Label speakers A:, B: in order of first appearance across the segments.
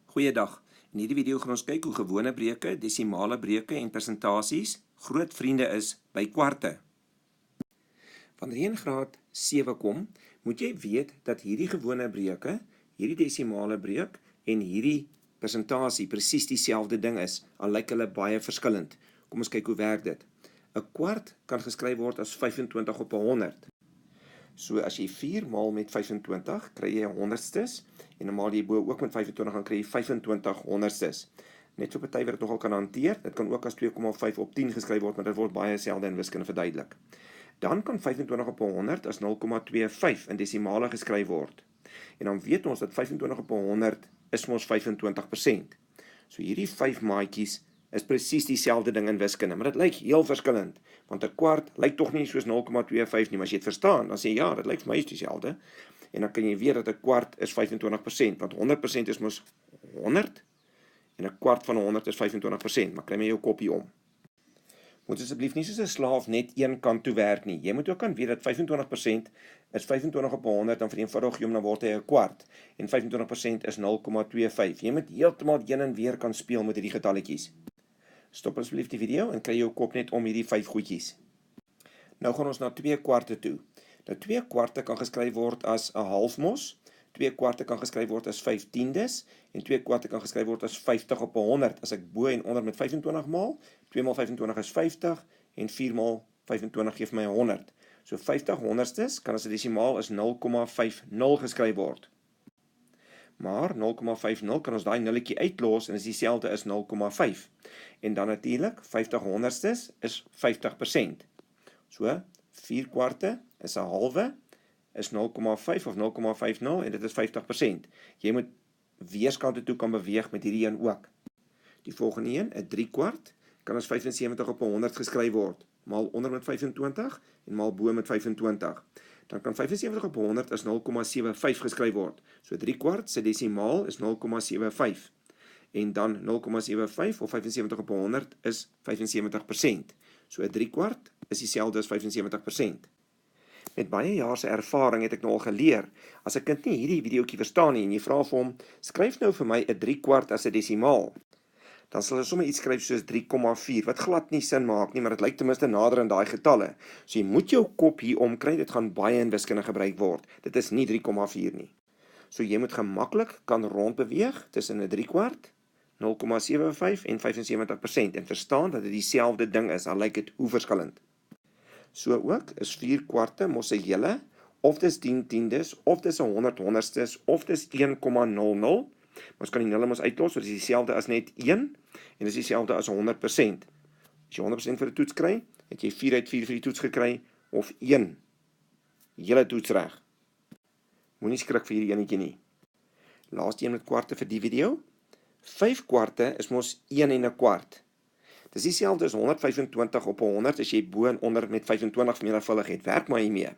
A: Goeiedag. In hierdie video gaan ons kyk hoe gewone breuke, desimale breuke en persentasies groot vriende is by kwarte. Wanneer jy in graad 7 kom, moet jy weet dat hierdie gewone breuke, hierdie desimale breuk en hierdie persentasie presies dieselfde ding is, al lyk hulle baie verskillend. Kom ons kyk hoe werk dit. 'n Kwart kan geskryf word as 25 op 100. So as jy 4 maal met 25, kry jy 100stes, en dan maal jy bo ook met 25, dan kry jy 25 100stes. Net vir party wat dit nogal kan hanteer, dit kan ook as 2,5 op 10 geskryf word, maar dit word baie selde in wiskunde verduidelik. Dan kan 25 op 100 as 0,25 in desimale geskryf word. En dan weet ons dat 25 op 100 is mos 25%. So hierdie 5 maatjies is presies dieselfde ding in wiskunde, maar dit lyk heel verskillend, want 'n kwart lyk tog nie soos 0,25 nie, maar as jy dit verstaan, dan sê jy, ja, dit lyk vir my is dieselfde, en dan kan jy weet dat 'n kwart is 25%, want 100% is mos 100, en 'n kwart van 100 is 25%, maar kry my jou kopie om. Moet asseblief nie soos 'n slaaf net een kant toe werk nie, jy moet ook kan weet dat 25% is 25 op 100, dan vereenvoudig jy hom, dan word hy 'n kwart, en 25% is 0,25, jy moet heeltemal heen en weer kan speel met hierdie getalletjies. Stop asseblief die video en kry jou kop net om hierdie 5 goedjies. Nou gaan ons na 2 kwarte toe. Nou 2 kwarte kan geskryf word as 'n halfmos, 2 kwarte kan geskryf word as 5/10, en 2 kwarte kan geskryf word as 50 op 100. As ek bo en onder met 25 maal, 2 maal 25 is 50, en 4 maal 25 geef my 100. So 50 100stes kan as 'n desimaal as 0,50 geskryf word. Maar 0,50 kan ons daai nulletjie uitlos en is dieselfde as 0,5. En dan natuurlik 50 100stes is 50%. So 4 kwarte is 'n halwe, is 0,5 of 0,50 en dit is 50%. Jy moet weerskante toe kan beweeg met hierdie een ook. Die volgende een, 'n 3 kwart, kan as 75 op 100 geskryf word. Maal onder met 25 en maal bo met 25. Dan kan 75 op 100 as 0,75 geskryf word. So 3 kwart se desimaal is 0,75. En dan 0,75 of 75 op 100 is 75%. So 'n 3 kwart is dieselfde as 75%. Met baie jaar se ervaring het ek nou al geleer, as 'n kind nie hierdie videoetjie verstaan nie en jy vra vir hom, skryf nou vir my 'n 3 kwart as 'n desimaal, dan sal hy sommer iets skryf soos 3,4, wat glad nie sin maak nie, maar dit lyk ten minste nader aan daai getalle. So jy moet jou kop hier omkry, dit gaan baie in wiskunde gebruik word. Dit is nie 3,4 nie. So jy moet gemaklik kan rondbeweeg tussen 'n 3 kwart, 0,75 en 75% en verstaan dat dit dieselfde ding is, al lyk dit hoe verskillend. So ook is 4 kwarte mos 'n hele, of dis 10/10, of dis 100 100stes, of dis 1,00. Ons kan die nulle mos uitlos, so dit is dieselfde as net 1, en dis dieselfde as 100%. As jy 100% vir die toets kry, het jy 4 uit 4 vir die toets gekry, of 1. Hele toets reg. Moenie skrik vir hierdie enetjie nie. Laaste een met kwarte vir die video. 5 kwarte is mos 1 en 'n kwart. Dis dieselfde as 125 op 100 as jy bo en onder met 25 vermenigvuldig het. Werk maar hiermee.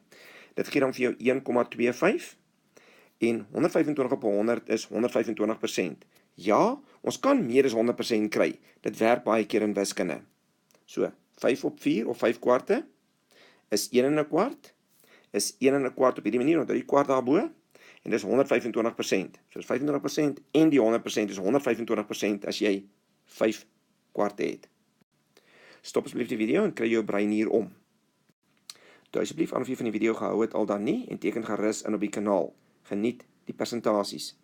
A: Dit gee dan vir jou 1,25 en 125 op 100 is 125%. Ja, ons kan meer as 100% kry. Dit werk baie keer in wiskunde. So, 5 op 4 of 5 kwarte is 1 en 'n kwart, is 1 en 'n kwart op hierdie manier, onthou die kwart daarbo, en dis 125%. So is 25% en die 100% is 125% as jy 5 kwarte het. Stop asseblief die video en kry jou brein hier om. Toe asseblief aan of jy van die video gehou het al dan nie, en teken gerus in op die kanaal. Geniet die persentasies.